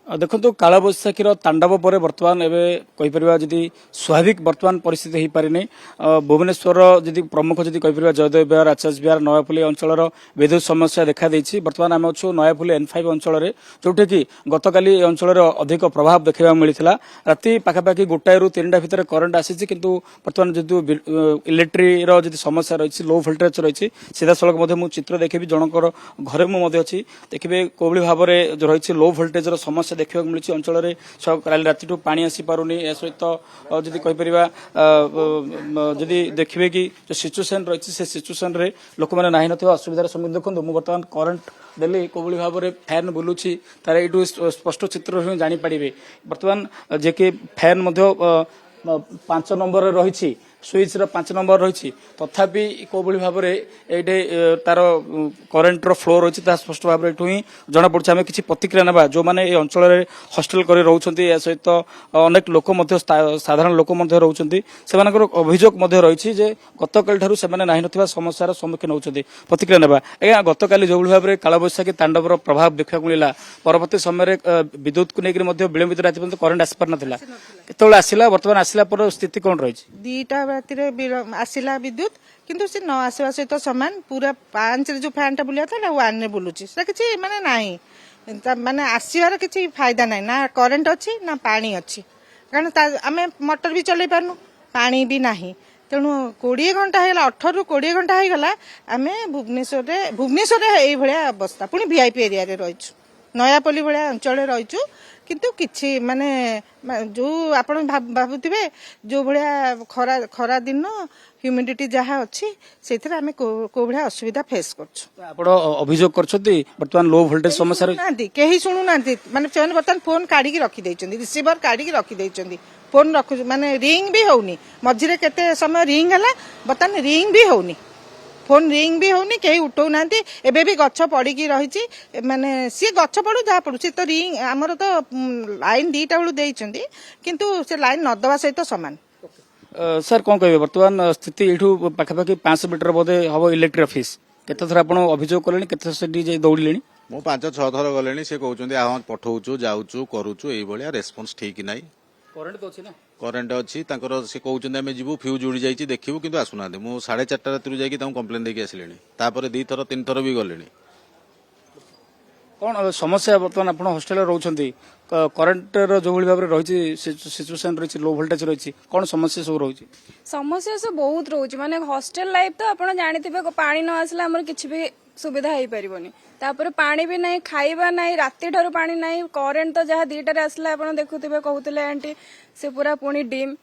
देखो कालबैशाखीर तांडव पर बर्तमान एवं कहीपर जी स्वाभाविक बर्तमान परिस्थिति हो पारि भुवनेश्वर जी प्रमुख जी कहीपर जयदेव विहार आचार्य विहार नयापल्ली अंचल विद्युत समस्या देखा देती बर्तमान आम अच्छु नयापल्ली N5 अंचल जोटि कि गतकाली अंचल अधिक प्रभाव देखा मिलता राति पाखापाखि 1 ରୁ 3ଟା भितर करेन्ट आसी किंतु बर्तमान जो इलेक्ट्रिक जी समस्या रही लो भोल्टेज रही सीधा सड़क मुझे चित्र देखी जनकर घरे मुझे देखिए कोई भाव में रही लो भोल्टेज समस्या देखा मिली अंचल काली राति पानी आसी पारुनी ए सहित जदि कहीपर जदि देखिए कि जो सिचुएसन रही से सिचुएसन रे लोक मैंने ना ना असुविधार सम्मुखीन देखो मुझे बर्तमान करेन्ट देली कोई भाव में फैन बुलूची तार यू स्पष्ट चित्र ही जानीपारे बर्तमान जे कि फैन 5 नंबर रही स्विच 5 नंबर रही तथापि कोई भाव में ये तार करेन्टर फ्लो रही स्पष्ट भाव में ही जना पड़े आम किसी प्रतिक्रिया ना जो मैंने अंचल हस्टेल कर रोच सहित अनेक लोक साधारण लोक रोच से अभियोग रही गतकाल से ना समस्यार सम्मुखीन होती प्रतिक्रिया ना आज्ञा गतकाली जो भाव में कालबैशाखी तांडवर प्रभाव देखा मिला परवर्त समय विद्युत को लेकर विलंबित राति पर्यंत करेन्ट आसी पार ना केत आसला बर्तमान आसला पर स्थिति कौन रही 2टा राति आसला विद्युत किंतु से न आसवा सहित सामान पूरा 5 रे जो फैन टा बुलिया था ना 1 रे बुलुची से किसी माने नाही माने आसीबार किसी फायदा नाही ना करेन्ट अच्छी ना पानी अच्छी कारण आम मोटर भी चलाई पारनु पानी भी नाही तेणु 20 घंटा है 18 ରୁ 20 घंटा है गला आम भुवनेश्वर ये भाया अवस्था पुणी वीआईपी एरिया रे रहीचु नयापल्ली भाया अंचल रहीचु किंतु किछि माने जो आपण भाबुथिबे जो भाया खरा खरा दिन ह्यूमिडिटी जहाँ अच्छी से आम को भाया असुविधा फेस कर अभियोग कर बर्तमान लो भोल्टेज समस्या कहीं शुणु ना माने से बर्तमान फोन काढ़ी रखी रिसीवर काढ़ी रखी फोन रखु माने रिंग भी होनी मझे केते समय रिंग है बर्तमान रिंग भी होनी फोन रिंग भी होनी कहीं उठौ ना एबे भी गछ पड़ी रही माने सी गछ पड़ू जहाँ पड़ू सी तो रिंग आमर तो लाइन 2टा बेलू देइछंती किंतु से लाइन नदवा सहित सामान सर कौन कहे बर्तमान स्थिति यू पाखापाखि 500 मीटर बोधे हम इलेक्ट्रिक ऑफिस केते थर आपण अभियोग कले केते दौड़े मु 5-6 थर गले से कहते पठाऊँ जाऊँ करुचु ये रेस्पॉन्स ठीक ना करेन्ट तो अच्छी ना करेन्ट अच्छी से कहते आम जीवु फ्यूज उड़ी जाइए देखू कि आसुना मुझे 4:30 राति जाकि कम्प्लेन देके आसिले 2 थर 3 थर भी गले कौन समस्या बर्तमान आप हस्टेल रोचे करेन्टर जो भाव में रही सिचुएसन रही लो भोल्टेज रही कौन समस्या सब रही समस्या सब बहुत रोच माने हॉस्टल लाइफ तो आप जानते पानी न आसला आम कि भी सुविधा हो पारनी तापर पानी भी नहीं खाइबा नहीं राति ठार पानी नहीं करेन्ट तो जहाँ 2टारे आसला आप देखुवे कहते आंटी से पूरा पुणी डिम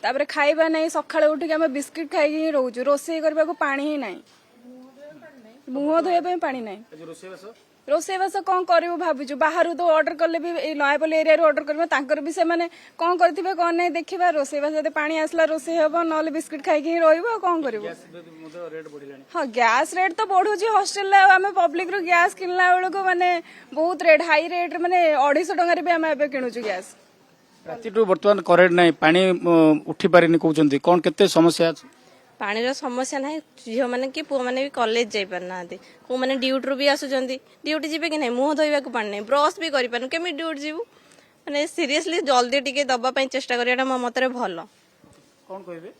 तापर खाइबा नहीं सकाଳେ उठिक आम बिस्किट खाई रोचु रोषे करने को पानी ही नहीं मुह धोया पानी नहीं रोषेबास कौन करूँ भावुँ बाहर तो ऑर्डर कले भी नयापल्ली एरिया ऑर्डर कर भी से कौन करेंगे कौन नहीं देखा रोषेबास जब पानी आसला रोषे हम ना बिस्किट खाई कौन कर हाँ गैस रेट तो बढ़ुची हॉस्टेल आम पब्लिक रू गैस किनला बेलू माने बहुत रेट हाई रेट माने 250 टंका भी आम किणुचु गैस राति बर्तमान करेन्ट नहीं पानी उठी पारे कहते कौन केते समस्या अच्छी पानी समस्या ना झील मैंने कि पुआ मैंने भी कॉलेज जाई पारना को मैंने ड्यूटी भी आसुचंती ड्यूटी जीवे कि नहीं मुह धोवा पानी नहीं ब्रश भी करें केमी ड्यूटी जीवु मैंने सीरियसली जल्दी टिके दबाई चेष्टा करा मो मत भल कौन कहे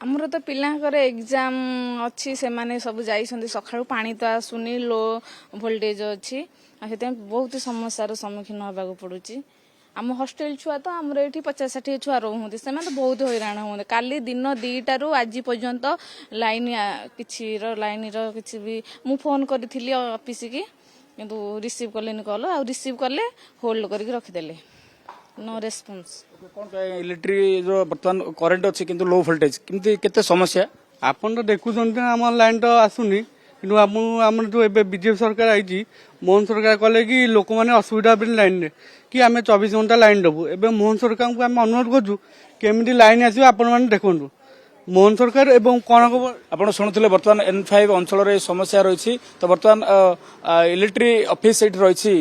आमर तो पिलांकर एग्जाम अच्छी से माने सब जाइछंती सखाळु पानी तो आसुनी लो वोल्टेज अच्छी बहुत समस्यार सम्मुखीन होगा पड़ुची आम हॉस्टेल छुआ तो आमर ये 50-60 छुआ रोहते से तो बहुत हैरान होते काली दिन 2टा ରୁ आज पर्यंत लाइन किसी लाइन किसी भी मु फोन करी ऑफिस की किंतु रिसीव कले कॉल आ रिसीव कले होल्ड करके रखिदेले नो रेस्पॉन्स कौन इलेक्ट्रिक बर्तमान करेन्ट अच्छी किंतु लो वोल्टेज किंतु केते समस्या आपन तो देखुछन आम लाइन तो आसुनी कि आम जो बीजेपी सरकार आई मोहन सरकार कले कि लोक मैंने असुविधा लाइन रे कि आम 24 घंटा लाइन देवु एवं मोहन सरकार को आम अनुरोध करूँ केमी लाइन आसो आपण मैंने देखु ମୋହନ ସରକାର ଏବଂ କନକ ଆପଣ ଶୁଣୁଥିଲେ ବର୍ତ୍ତମାନ N5 ଅଞ୍ଚଳରେ ସମସ୍ୟା ରହିଛି ତ ବର୍ତ୍ତମାନ ଇଲେକ୍ଟ୍ରି ଅଫିସ ସେଇଠି ରହିଛି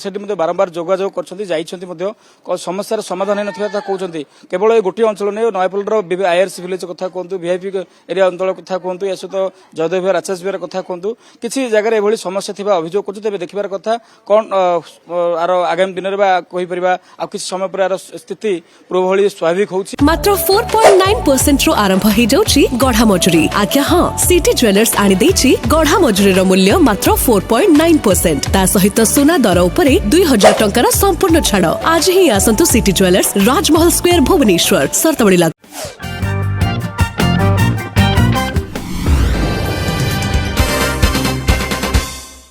ସେଠି ମଧ୍ୟ ବାରମ୍ବାର ଯୋଗାଯୋଗ କରିଛନ୍ତି ଯାଇଛନ୍ତି ମଧ୍ୟ ସମସ୍ୟାର ସମାଧାନ ହେଇନଥିବା କଥା କହୁଛନ୍ତି କେବଳ ଏ ଗୋଟିଏ ଅଞ୍ଚଳ ନେଇ ନୟାପଲ୍ଲୀର IRC ଭିଲେଜ କଥା କୁହନ୍ତୁ VIP ଏରିଆ ଅଞ୍ଚଳ କଥା କୁହନ୍ତୁ ଏହା ସହିତ ଜୟଦେବ ବିହାର ଆଚାର୍ଯ୍ୟ ବିହାର କଥା କୁହନ୍ତୁ କିଛି ଜାଗାରେ ଏଭଳି ସମସ୍ୟା ଥିବା ଅଭିଯୋଗ କରୁଛନ୍ତି ତେବେ ଦେଖିବାର କଥା କଣ ଆର ଆଗାମୀ ଦିନରେ ବା କହିପାରିବା ଆଉ କିଛି ସମୟ ପରେ ଆର ସ୍ଥିତି ପୂର୍ବଭଳି ସ୍ୱାଭାବିକ ହେଉଛି ମାତ୍ର 4.9% ରୁ ଆରମ୍ଭ ହେଇଯାଉଛି ଗଢା ମଜୁରୀ ଆଜ୍ଞା ହଁ ସିଟି ଜୁଏଲର୍ସ ଆଣି ଦେଇଛି ଗଢା ମଜୁରୀର ମୂଲ୍ୟ ମାତ୍ର 4.9% ତା ସହିତ ସୁନା ଦର ଉପରେ 2000 ଟଙ୍କାର ସମ୍ପୂର୍ଣ୍ଣ ଛାଡ଼ ଆଜି ହିଁ ଆସନ୍ତୁ ସିଟି ଜୁଏଲର୍ସ ରାଜମହଲ ସ୍କ୍ୱାର ଭୁବନେଶ୍ୱର ସର୍ତ୍ତବଳି